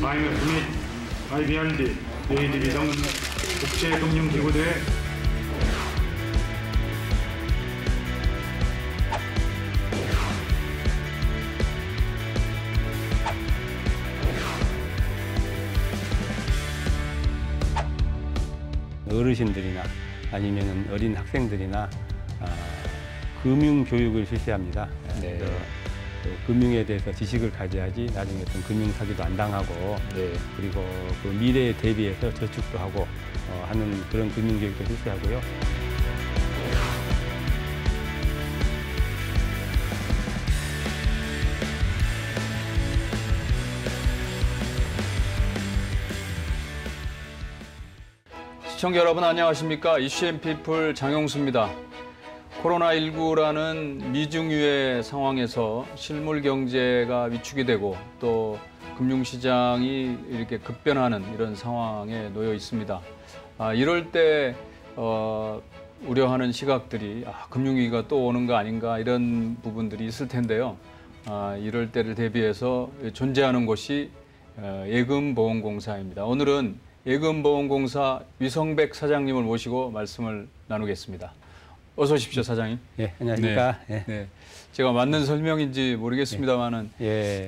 IMF 및 IBRD, ADB 등 국제금융기구들의 어르신들이나 아니면 어린 학생들이나 금융 교육을 실시합니다. 네. 금융에 대해서 지식을 가져야지 나중에 어떤 금융 사기도 안 당하고 네. 그리고 그 미래에 대비해서 저축도 하고 하는 그런 금융 교육도 실시하고요. 시청자 여러분 안녕하십니까? 이슈앤피플 장용수입니다. 코로나19라는 미중유의 상황에서 실물 경제가 위축이 되고 또 금융시장이 이렇게 급변하는 이런 상황에 놓여 있습니다. 이럴 때 우려하는 시각들이 금융위기가 또 오는 거 아닌가 이런 부분들이 있을 텐데요. 이럴 때를 대비해서 존재하는 곳이 예금보험공사입니다. 오늘은 예금보험공사 위성백 사장님을 모시고 말씀을 나누겠습니다. 어서 오십시오, 사장님. 예, 안녕하십니까. 네. 네. 제가 맞는 설명인지 모르겠습니다만은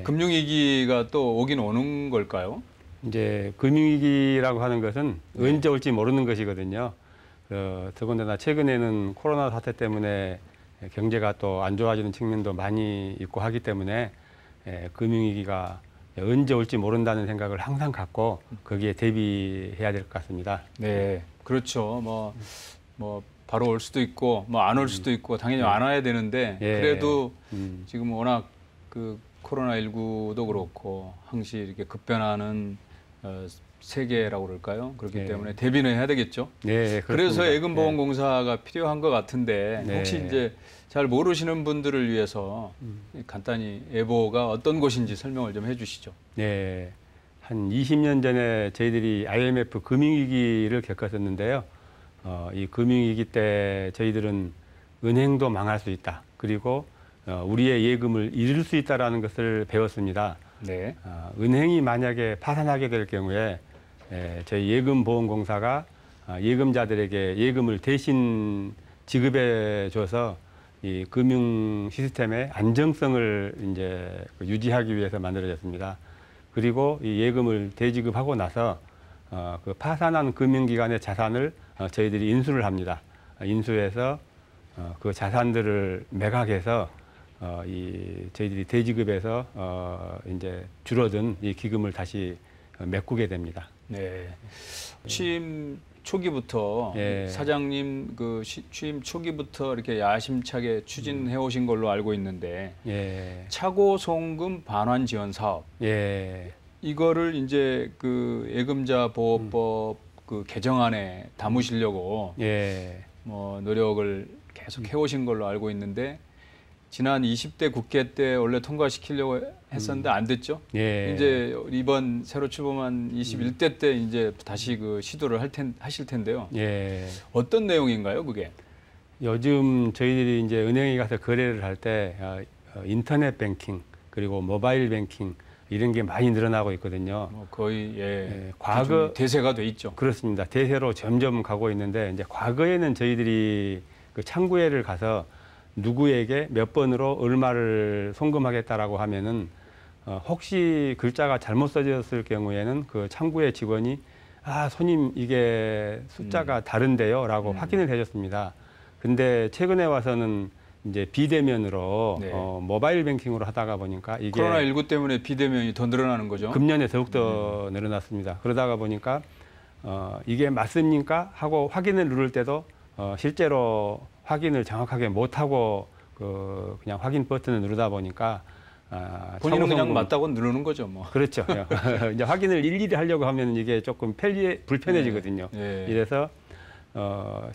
금융위기가 또 오긴 오는 걸까요? 이제 금융위기라고 하는 것은 언제 올지 모르는 것이거든요. 더군다나 최근에는 코로나 사태 때문에 경제가 또 안 좋아지는 측면도 많이 있고 하기 때문에 금융위기가 언제 올지 모른다는 생각을 항상 갖고 거기에 대비해야 될 것 같습니다. 네, 그렇죠. 뭐 바로 올 수도 있고 뭐 안 올 수도 있고 당연히 안 와야 되는데 그래도 지금 워낙 그 코로나19도 그렇고 항시 이렇게 급변하는 세계라고 그럴까요? 그렇기 때문에 대비는 해야 되겠죠. 네, 그래서 예금보험공사가 필요한 것 같은데 혹시 이제 잘 모르시는 분들을 위해서 간단히 예보가 어떤 곳인지 설명을 좀 해주시죠. 네, 한 20년 전에 저희들이 IMF 금융위기를 겪었었는데요. 이 금융위기 때 저희들은 은행도 망할 수 있다. 그리고 우리의 예금을 잃을 수 있다는 것을 배웠습니다. 네. 은행이 만약에 파산하게 될 경우에 저희 예금보험공사가 예금자들에게 예금을 대신 지급해 줘서 이 금융 시스템의 안정성을 이제 유지하기 위해서 만들어졌습니다. 그리고 이 예금을 대지급하고 나서 그 파산한 금융기관의 자산을 저희들이 인수를 합니다. 인수해서 그 자산들을 매각해서 저희들이 대지급해서 이제 줄어든 이 기금을 다시 메꾸게 됩니다. 네. 취임 초기부터 사장님 그 취임 초기부터 이렇게 야심차게 추진해 오신 걸로 알고 있는데 차고송금 반환 지원 사업. 이거를 이제 그 예금자 보호법 그 개정안에 담으시려고 뭐 노력을 계속 해오신 걸로 알고 있는데 지난 20대 국회 때 원래 통과시키려고 했었는데 안 됐죠. 이제 이번 새로 출범한 21대 때 이제 다시 그 시도를 하실 텐데요. 어떤 내용인가요, 그게? 요즘 저희들이 이제 은행에 가서 거래를 할 때 인터넷 뱅킹 그리고 모바일 뱅킹 이런 게 많이 늘어나고 있거든요. 거의 과거 대세가 돼 있죠. 그렇습니다. 대세로 점점 가고 있는데 이제 과거에는 저희들이 그 창구회를 가서 누구에게 몇 번으로 얼마를 송금하겠다라고 하면은 혹시 글자가 잘못 써졌을 경우에는 그 창구회 직원이 손님 이게 숫자가 다른데요라고 확인을 해줬습니다. 근데 최근에 와서는 이제 비대면으로 모바일 뱅킹으로 하다가 보니까 이게 코로나19 때문에 비대면이 더 늘어나는 거죠. 금년에 더욱더 늘어났습니다. 그러다가 보니까 이게 맞습니까? 하고 확인을 누를 때도 실제로 확인을 정확하게 못하고 그냥 확인 버튼을 누르다 보니까 본인은 그냥 맞다고 누르는 거죠, 뭐. 그렇죠. 이제 확인을 일일이 하려고 하면 이게 조금 불편해지거든요. 이래서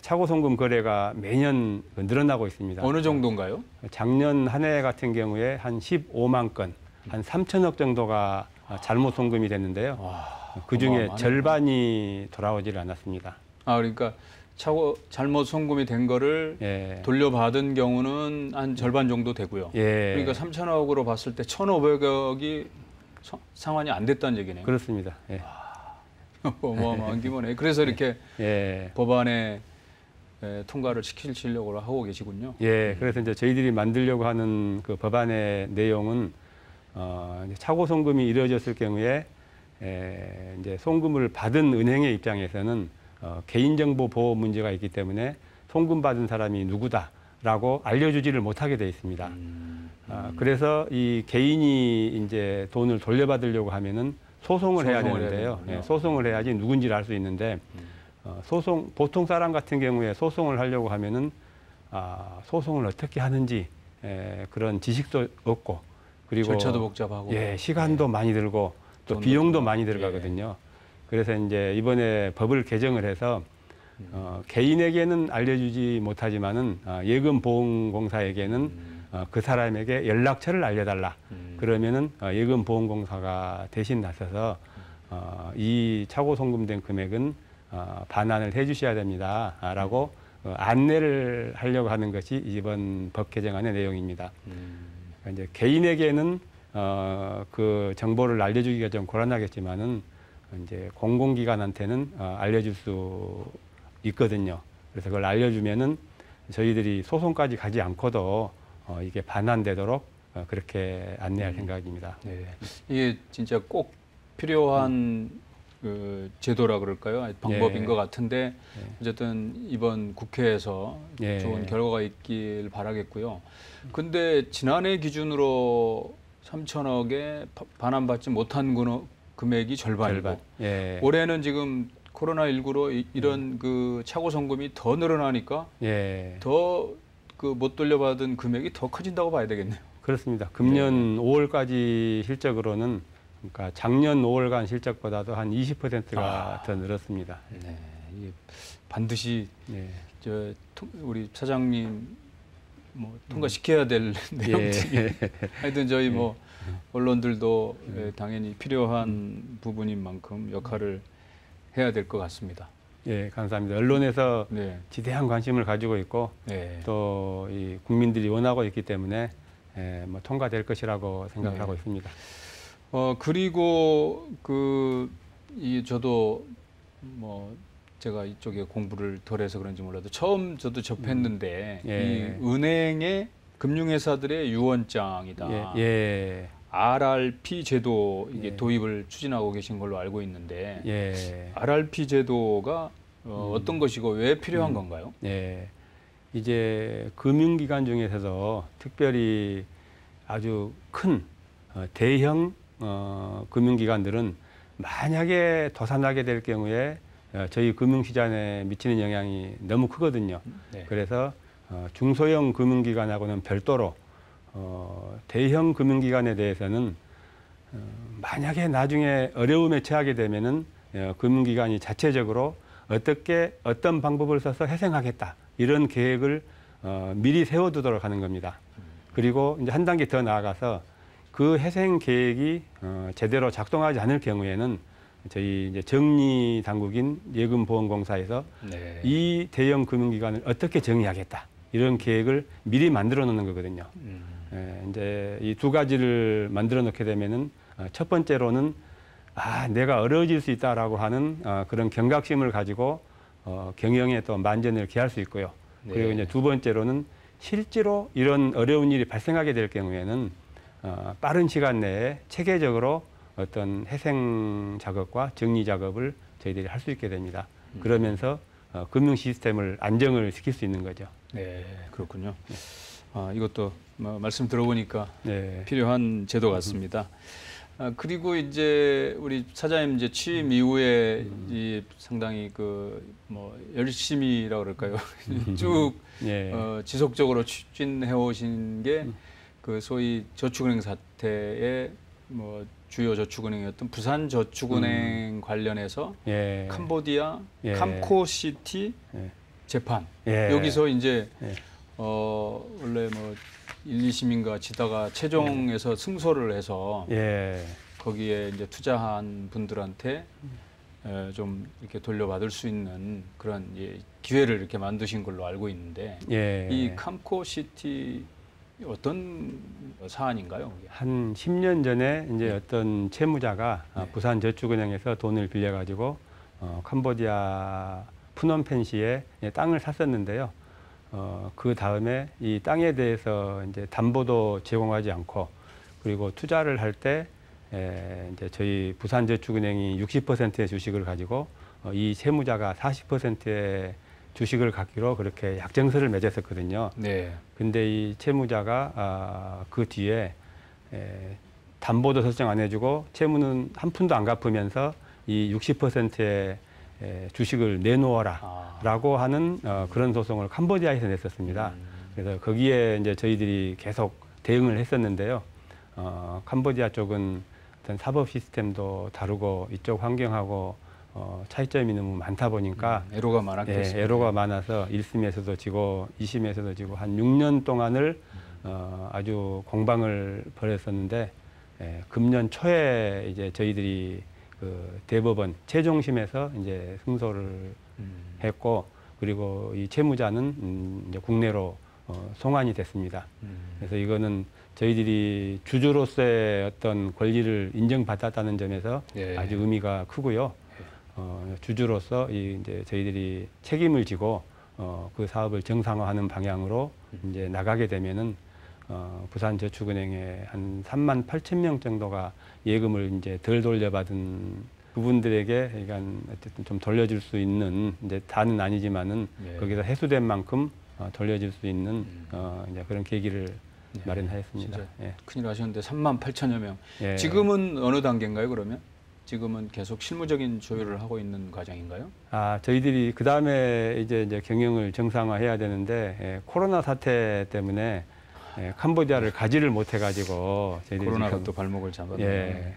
차고송금 거래가 매년 늘어나고 있습니다. 어느 정도인가요? 작년 한 해 같은 경우에 한 15만 건, 한 3천억 정도가 잘못 송금이 됐는데요. 그중에 절반이 돌아오질 않았습니다. 그러니까 잘못 송금이 된 거를 돌려받은 경우는 한 절반 정도 되고요. 그러니까 3천억으로 봤을 때 1,500억이 상환이 안 됐다는 얘기네요. 그렇습니다. 예. 어마어마한 규모네. 그래서 이렇게 예. 법안에 통과를 시키려고 하고 계시군요. 예, 그래서 이제 저희들이 만들려고 하는 그 법안의 내용은 이제 차고 송금이 이루어졌을 경우에 이제 송금을 받은 은행의 입장에서는 개인정보 보호 문제가 있기 때문에 송금 받은 사람이 누구다라고 알려주지를 못하게 돼 있습니다. 그래서 이 개인이 이제 돈을 돌려받으려고 하면은 소송을 해야 되는데요. 예, 소송을 해야지 누군지를 알 수 있는데 보통 사람 같은 경우에 소송을 하려고 하면은 소송을 어떻게 하는지 그런 지식도 없고 그리고 절차도 복잡하고 예, 시간도 많이 들고 또 비용도 많이 들어가거든요. 그래서 이제 이번에 법을 개정을 해서 개인에게는 알려주지 못하지만은 예금보험공사에게는 그 사람에게 연락처를 알려달라. 그러면은 예금보험공사가 대신 나서서 이 차고 송금된 금액은 반환을 해주셔야 됩니다.라고 안내를 하려고 하는 것이 이번 법 개정안의 내용입니다. 그러니까 이제 개인에게는 그 정보를 알려주기가 좀 곤란하겠지만은 이제 공공기관한테는 알려줄 수 있거든요. 그래서 그걸 알려주면은 저희들이 소송까지 가지 않고도 이게 반환되도록 그렇게 안내할 생각입니다. 네. 이게 진짜 꼭 필요한 그 제도라 그럴까요? 방법인 것 같은데 어쨌든 이번 국회에서 좋은 결과가 있길 바라겠고요. 근데 지난해 기준으로 3천억에 반환받지 못한 금액이 절반이고 올해는 지금 코로나19로 이런 그 차고 송금이 더 늘어나니까 더 그 못 돌려받은 금액이 더 커진다고 봐야 되겠네요. 그렇습니다. 금년 5월까지 실적으로는 그러니까 작년 5월간 실적보다도 한 20%가 더 늘었습니다. 네, 이게 반드시 우리 사장님 뭐 통과시켜야 될 내용들이 하여튼 저희 뭐 언론들도 당연히 필요한 부분인 만큼 역할을 해야 될 것 같습니다. 예, 감사합니다. 언론에서 지대한 관심을 가지고 있고 또 이 국민들이 원하고 있기 때문에 뭐 통과될 것이라고 생각을 하고 있습니다. 그리고 저도 뭐 제가 이쪽에 공부를 덜해서 그런지 몰라도 처음 저도 접했는데 이 은행의 금융회사들의 유언장이다. RRP 제도 이게 도입을 추진하고 계신 걸로 알고 있는데 RRP 제도가 어떤 것이고 왜 필요한 건가요? 이제 금융기관 중에서도 특별히 아주 큰 대형 금융기관들은 만약에 도산하게 될 경우에 저희 금융시장에 미치는 영향이 너무 크거든요. 그래서 중소형 금융기관하고는 별도로 대형 금융기관에 대해서는 만약에 나중에 어려움에 처하게 되면은 금융기관이 자체적으로 어떤 방법을 써서 회생하겠다 이런 계획을 미리 세워두도록 하는 겁니다. 그리고 이제 한 단계 더 나아가서 그 회생 계획이 제대로 작동하지 않을 경우에는 저희 이제 정리 당국인 예금보험공사에서 이 대형 금융기관을 어떻게 정리하겠다 이런 계획을 미리 만들어 놓는 거거든요. 이제 이 두 가지를 만들어 놓게 되면은 첫 번째로는 내가 어려워질 수 있다라고 하는 그런 경각심을 가지고 경영에 또 만전을 기할 수 있고요. 그리고 이제 두 번째로는 실제로 이런 어려운 일이 발생하게 될 경우에는 빠른 시간 내에 체계적으로 어떤 회생 작업과 정리 작업을 저희들이 할 수 있게 됩니다. 그러면서 금융 시스템을 안정을 시킬 수 있는 거죠. 네, 그렇군요. 이것도 말씀 들어보니까 필요한 제도 같습니다. 그리고 이제 우리 사장님 이제 취임 이후에 이 상당히 열심히라고 그럴까요? 쭉 지속적으로 추진해 오신 게 그 소위 저축은행 사태의 주요 저축은행이었던 부산저축은행 관련해서 캄보디아 캄코시티 재판 여기서 이제 원래 1, 2심인가 지다가 최종에서 승소를 해서 거기에 이제 투자한 분들한테 좀 이렇게 돌려받을 수 있는 그런 기회를 이렇게 만드신 걸로 알고 있는데 이 캄코시티 어떤 사안인가요? 한 10년 전에 이제 어떤 채무자가 부산저축은행에서 돈을 빌려가지고 캄보디아 푸놈펜시에 땅을 샀었는데요. 그 다음에 이 땅에 대해서 이제 담보도 제공하지 않고 그리고 투자를 할 때 이제 저희 부산저축은행이 60%의 주식을 가지고 이 채무자가 40%의 주식을 갖기로 그렇게 약정서를 맺었었거든요. 네. 근데 이 채무자가 그 뒤에 담보도 설정 안 해주고 채무는 한 푼도 안 갚으면서 이 60%의 주식을 내놓아라 라고 하는 그런 소송을 캄보디아에서 냈었습니다. 그래서 거기에 이제 저희들이 계속 대응을 했었는데요. 캄보디아 쪽은 어떤 사법 시스템도 다르고 이쪽 환경하고 차이점이 너무 많다 보니까 애로가 많았겠습니다. 애로가 많아서 1심에서도 지고 2심에서도 지고 한 6년 동안을 아주 공방을 벌였었는데 금년 초에 이제 저희들이 그 대법원 최종심에서 이제 승소를 했고 그리고 이 채무자는 이제 국내로 송환이 됐습니다. 그래서 이거는 저희들이 주주로서의 어떤 권리를 인정받았다는 점에서 아주 의미가 크고요. 주주로서 이제 저희들이 책임을 지고 그 사업을 정상화하는 방향으로 이제 나가게 되면은 부산저축은행에 한 3만 8천 명 정도가 예금을 이제 덜 돌려받은 그분들에게 그러니까 어쨌든 좀 돌려줄 수 있는 이제 다는 아니지만은 거기서 해소된 만큼 돌려줄 수 있는 이제 그런 계기를 마련하였습니다. 큰일 하셨는데 3만 8천여 명. 지금은 어느 단계인가요? 그러면? 지금은 계속 실무적인 조율을 하고 있는 과정인가요? 저희들이 그 다음에 이제 경영을 정상화해야 되는데 코로나 사태 때문에 캄보디아를 가지를 못해가지고 저희들이 코로나가 또 발목을 잡았네요.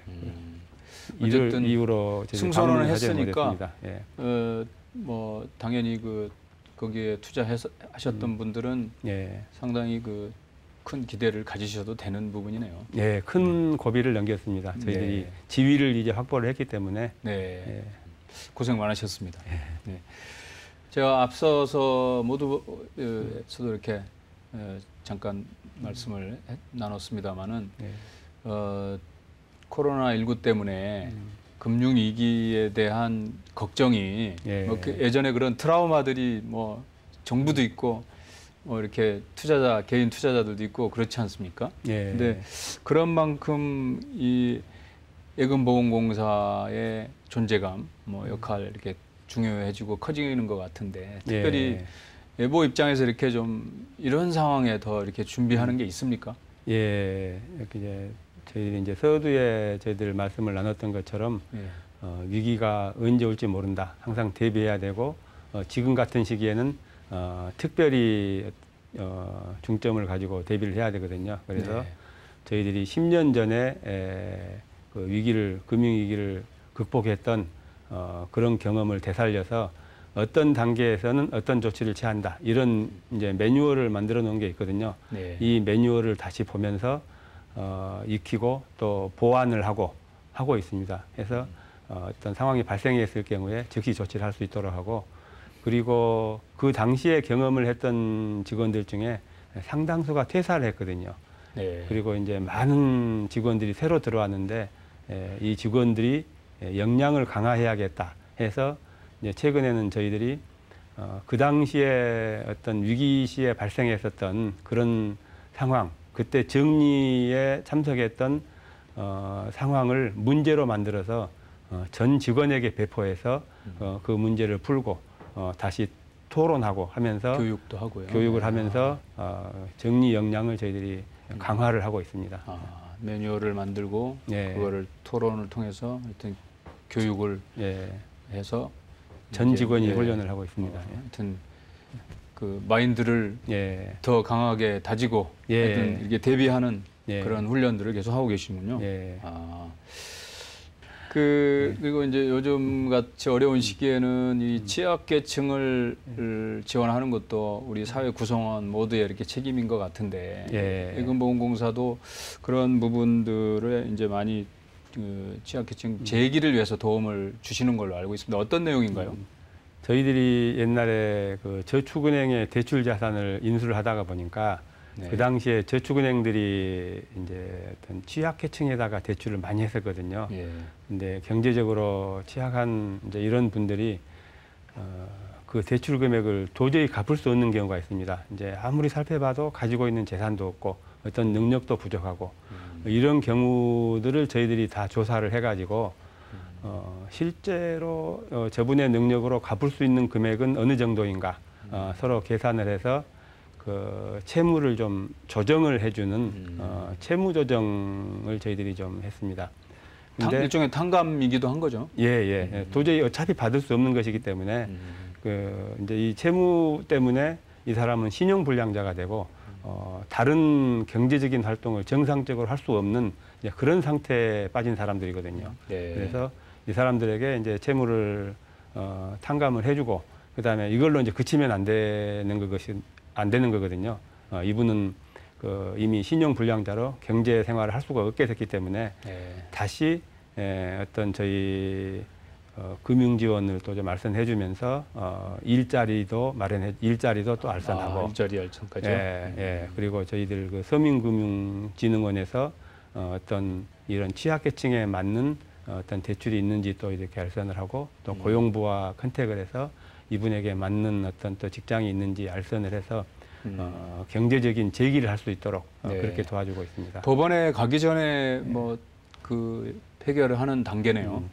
어쨌든 이후로 승소는 했으니까 뭐 당연히 거기에 투자하셨던 분들은 상당히 큰 기대를 가지셔도 되는 부분이네요. 큰 고비를 넘겼습니다. 저희들이 지위를 이제 확보를 했기 때문에. 고생 많으셨습니다. 제가 앞서서 모두에서도 이렇게 잠깐 말씀을 나눴습니다만은 코로나19 때문에 금융위기에 대한 걱정이 예전에 그런 트라우마들이 뭐 정부도 있고 이렇게 개인 투자자들도 있고 그렇지 않습니까? 근데 그런 만큼 이 예금보험공사의 존재감, 역할 이렇게 중요해지고 커지는 것 같은데 특별히 예보 입장에서 이렇게 좀 이런 상황에 더 이렇게 준비하는 게 있습니까? 이렇게 저희들이 이제 서두에 저희들 말씀을 나눴던 것처럼 위기가 언제 올지 모른다. 항상 대비해야 되고 지금 같은 시기에는 특별히 중점을 가지고 대비를 해야 되거든요. 그래서 저희들이 10년 전에 그 금융위기를 극복했던 그런 경험을 되살려서 어떤 단계에서는 어떤 조치를 취한다. 이런 이제 매뉴얼을 만들어 놓은 게 있거든요. 이 매뉴얼을 다시 보면서 익히고 또 보완을 하고 있습니다. 그래서 어떤 상황이 발생했을 경우에 즉시 조치를 할 수 있도록 하고 그리고 그 당시에 경험을 했던 직원들 중에 상당수가 퇴사를 했거든요. 그리고 이제 많은 직원들이 새로 들어왔는데 이 직원들이 역량을 강화해야겠다 해서 이제 최근에는 저희들이 그 당시에 어떤 위기 시에 발생했었던 그런 상황, 그때 정리에 참석했던 상황을 문제로 만들어서 전 직원에게 배포해서 그 문제를 풀고 다시 토론하고 하면서 교육도 하고요. 교육을 하면서 정리 역량을 저희들이 강화를 하고 있습니다. 매뉴얼을 만들고 그거를 토론을 통해서 하여튼 교육을 해서 전 직원이 훈련을 하고 있습니다. 하여튼 그 마인드를 더 강하게 다지고 하여튼 이게 대비하는 그런 훈련들을 계속 하고 계시군요. 그리고 이제 요즘 같이 어려운 시기에는 이 취약계층을 지원하는 것도 우리 사회 구성원 모두의 이렇게 책임인 것 같은데 예금보험공사도 그런 부분들을 이제 많이 취약계층 재기를 위해서 도움을 주시는 걸로 알고 있습니다. 어떤 내용인가요? 저희들이 옛날에 그 저축은행의 대출 자산을 인수를 하다가 보니까 네. 그 당시에 저축은행들이 이제 어떤 취약계층에다가 대출을 많이 했었거든요. 예. 근데 경제적으로 취약한 이제 이런 분들이 그 대출 금액을 도저히 갚을 수 없는 경우가 있습니다. 이제 아무리 살펴봐도 가지고 있는 재산도 없고 어떤 능력도 부족하고 이런 경우들을 저희들이 다 조사를 해가지고 실제로 저분의 능력으로 갚을 수 있는 금액은 어느 정도인가 서로 계산을 해서 그 채무를 좀 조정을 해주는 채무 조정을 저희들이 좀 했습니다. 근데 일종의 탕감이기도 한 거죠. 예. 도저히 어차피 받을 수 없는 것이기 때문에 그 이제 이 채무 때문에 이 사람은 신용불량자가 되고 다른 경제적인 활동을 정상적으로 할 수 없는 그런 상태에 빠진 사람들이거든요. 네. 그래서 이 사람들에게 이제 채무를 탕감을 해주고 그다음에 이걸로 이제 그치면 안 되는 거거든요. 이분은 그 이미 신용불량자로 경제 생활을 할 수가 없게 됐기 때문에 네. 다시 어떤 저희 금융 지원을 또 좀 알선해주면서 일자리도 또 알선하고 일자리 알선까지. 예. 그리고 저희들 그 서민금융진흥원에서 어떤 이런 취약계층에 맞는 어떤 대출이 있는지 또 이렇게 알선을 하고 또 고용부와 컨택을 해서 이분에게 맞는 어떤 또 직장이 있는지 알선을 해서 경제적인 재기를 할 수 있도록 네. 그렇게 도와주고 있습니다. 법원에 가기 전에 뭐 그 해결을 하는 단계네요.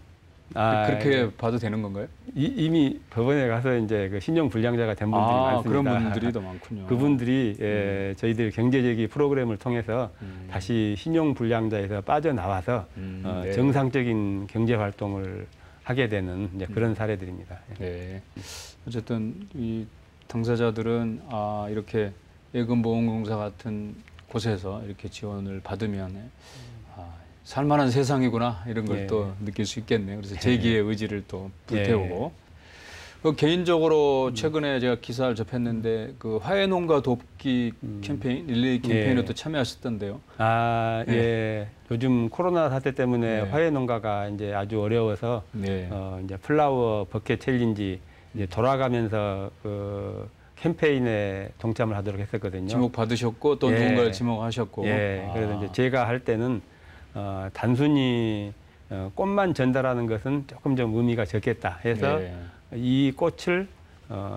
그렇게 봐도 되는 건가요? 이미 법원에 가서 이제 그 신용불량자가 된 분들이 많습니다. 그런 분들이 더 많군요. 그분들이 저희들 경제재기 프로그램을 통해서 다시 신용불량자에서 빠져나와서 네. 정상적인 경제활동을 하게 되는 이제 그런 사례들입니다. 네. 어쨌든 이 당사자들은 이렇게 예금보험공사 같은 곳에서 이렇게 지원을 받으면 살만한 세상이구나 이런 걸 또 느낄 수 있겠네요. 그래서 재기의 의지를 또 불태우고. 개인적으로 최근에 제가 기사를 접했는데 그 화훼농가 돕기 캠페인, 릴레이 캠페인에 또 참여하셨던데요. 예. 요즘 코로나 사태 때문에 화훼농가가 이제 아주 어려워서 이제 플라워 버켓 챌린지 이제 돌아가면서 그 캠페인에 동참을 하도록 했었거든요. 지목 받으셨고 또 누군가를 지목하셨고. 그래서 이제 제가 할 때는 단순히 꽃만 전달하는 것은 조금 좀 의미가 적겠다 해서 이 꽃을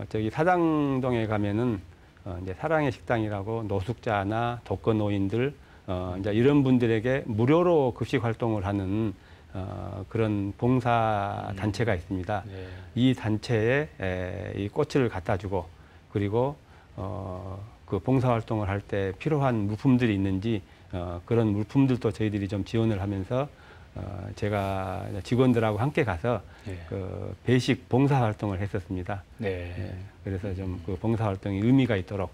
저기 사당동에 가면은 이제 사랑의 식당이라고 노숙자나 독거노인들 이제 이런 분들에게 무료로 급식 활동을 하는 그런 봉사 단체가 있습니다. 이 단체에 이 꽃을 갖다 주고 그리고 그 봉사 활동을 할 때 필요한 물품들이 있는지 그런 물품들도 저희들이 좀 지원을 하면서 제가 직원들하고 함께 가서 그 배식 봉사 활동을 했었습니다. 그래서 좀 그 봉사 활동이 의미가 있도록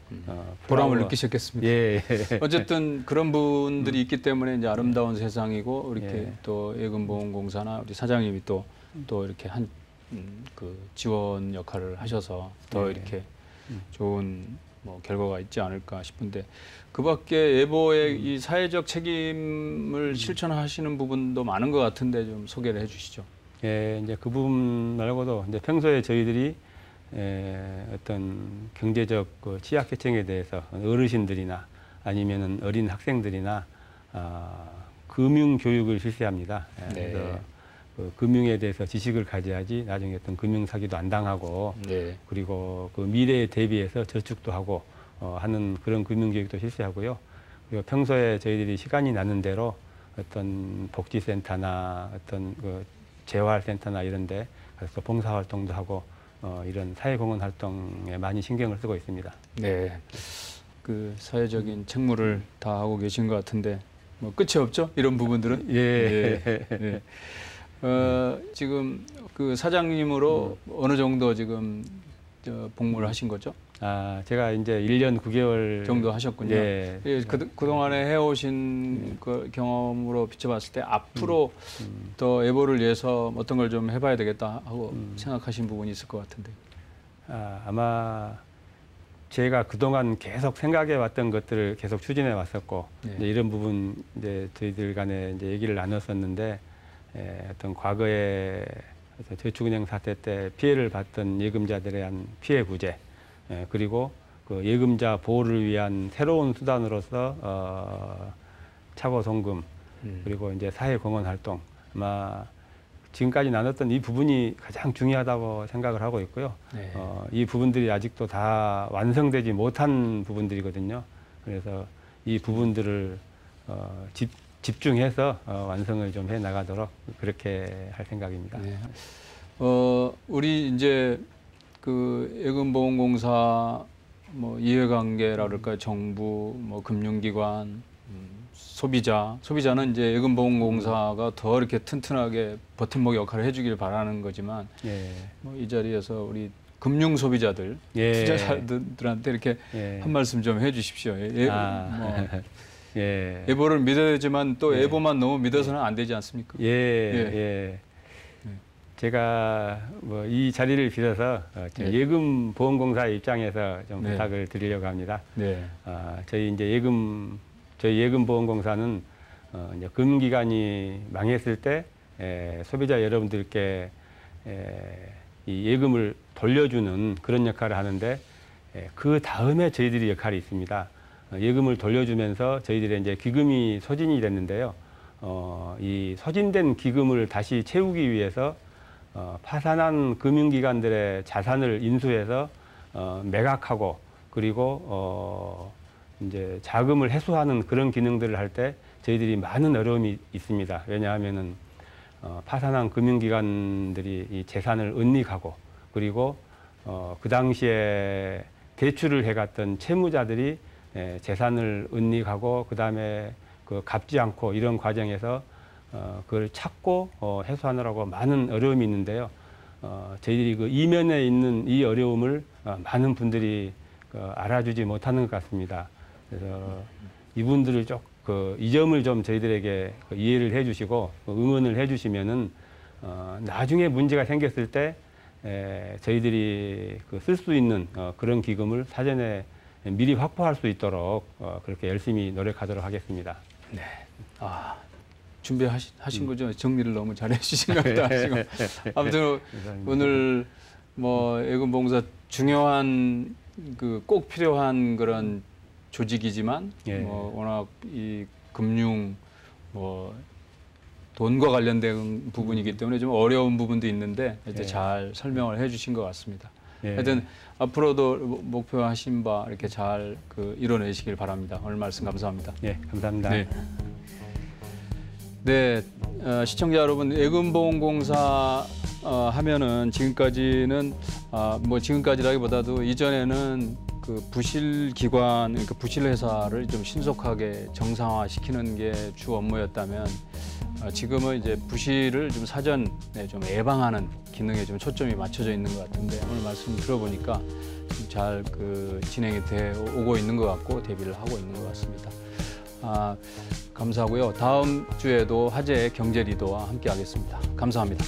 보람을 느끼셨겠습니다. 예. 어쨌든 그런 분들이 있기 때문에 이제 아름다운 세상이고 이렇게 또 예금보험공사나 우리 사장님이 또 이렇게 그 지원 역할을 하셔서 더 이렇게 좋은 뭐 결과가 있지 않을까 싶은데 그밖에 예보의 이 사회적 책임을 실천하시는 부분도 많은 것 같은데 좀 소개를 해주시죠. 예, 이제 그 부분 말고도 이제 평소에 저희들이 어떤 경제적 그 취약계층에 대해서 어르신들이나 아니면은 어린 학생들이나 금융 교육을 실시합니다. 그래서 그 금융에 대해서 지식을 가져야지 나중에 어떤 금융 사기도 안 당하고 그리고 그 미래에 대비해서 저축도 하고 하는 그런 금융 교육도 실시하고요. 그리고 평소에 저희들이 시간이 나는 대로 어떤 복지센터나 어떤 그 재활센터나 이런데 그래서 봉사 활동도 하고 이런 사회공헌 활동에 많이 신경을 쓰고 있습니다. 네, 그 사회적인 책무를 다 하고 계신 것 같은데 뭐 끝이 없죠? 이런 부분들은. 지금 그 사장님으로 어느 정도 지금 복무를 하신 거죠? 제가 이제 1년 9개월 정도 하셨군요. 그동안에 해오신 그 경험으로 비춰봤을 때 앞으로 더 예보를 위해서 어떤 걸 좀 해봐야 되겠다 하고 생각하신 부분이 있을 것 같은데. 아마 제가 그동안 계속 생각해 왔던 것들을 계속 추진해 왔었고 이제 이런 부분 이제 저희들 간에 이제 얘기를 나눴었는데 어떤 과거에 저축은행 사태 때 피해를 봤던 예금자들에 대한 피해 구제 그리고 그 예금자 보호를 위한 새로운 수단으로서 차고 송금 그리고 이제 사회 공헌 활동 아마 지금까지 나눴던 이 부분이 가장 중요하다고 생각을 하고 있고요. 네. 이 부분들이 아직도 다 완성되지 못한 부분들이거든요. 그래서 이 부분들을 집중해서 완성을 좀 해 나가도록 그렇게 할 생각입니다. 네. 우리 이제 그 예금보험공사 뭐 이해관계라 그럴까요? 정부, 뭐 금융기관, 소비자는 이제 예금보험공사가 더 이렇게 튼튼하게 버팀목 역할을 해주길 바라는 거지만 예. 뭐 이 자리에서 우리 금융 소비자들, 예. 투자자들한테 이렇게 예. 한 말씀 좀 해주십시오. 예. 예보를 믿어야 되지만 또 예보만 너무 믿어서는 안 되지 않습니까? 예. 제가 뭐 이 자리를 빌어서 예금보험공사의 입장에서 좀 부탁을 드리려고 합니다. 네. 저희 이제 저희 예금보험공사는 이제 금기관이 망했을 때 소비자 여러분들께 이 예금을 돌려주는 그런 역할을 하는데 그 다음에 저희들이 역할이 있습니다. 예금을 돌려주면서 저희들의 이제 기금이 소진이 됐는데요. 이 소진된 기금을 다시 채우기 위해서 파산한 금융기관들의 자산을 인수해서 매각하고 그리고 이제 자금을 회수하는 그런 기능들을 할 때 저희들이 많은 어려움이 있습니다. 왜냐하면은 파산한 금융기관들이 이 재산을 은닉하고 그리고 그 당시에 대출을 해갔던 채무자들이 재산을 은닉하고 그 다음에 그 갚지 않고 이런 과정에서 그걸 찾고 해소하느라고 많은 어려움이 있는데요. 저희들이 그 이면에 있는 이 어려움을 많은 분들이 알아주지 못하는 것 같습니다. 그래서 이분들을 이 점을 좀 저희들에게 이해를 해주시고 응원을 해주시면은 나중에 문제가 생겼을 때 저희들이 쓸 수 있는 그런 기금을 사전에 미리 확보할 수 있도록 그렇게 열심히 노력하도록 하겠습니다. 네. 준비하신 거죠? 정리를 너무 잘해 주신 것 같다. 지금. 아무튼 오늘 뭐 예금보험공사 중요한 꼭 필요한 그런 조직이지만 뭐 워낙 이 금융 뭐 돈과 관련된 부분이기 때문에 좀 어려운 부분도 있는데 이제 잘 설명을 해주신 것 같습니다. 하여튼 앞으로도 목표하신 바 이렇게 잘 이뤄내시길 바랍니다. 오늘 말씀 감사합니다. 네, 감사합니다. 네, 시청자 여러분, 예금보험공사 하면은 지금까지는 뭐 지금까지라기보다도 이전에는 그 부실 기관, 그러니까 부실 회사를 좀 신속하게 정상화시키는 게 주 업무였다면 지금은 이제 부실을 좀 사전에 좀 예방하는 기능에 좀 초점이 맞춰져 있는 것 같은데 오늘 말씀 들어보니까 잘 진행이 돼 오고 있는 것 같고 대비를 하고 있는 것 같습니다. 감사하고요. 다음 주에도 화제의 경제 리더와 함께 하겠습니다. 감사합니다.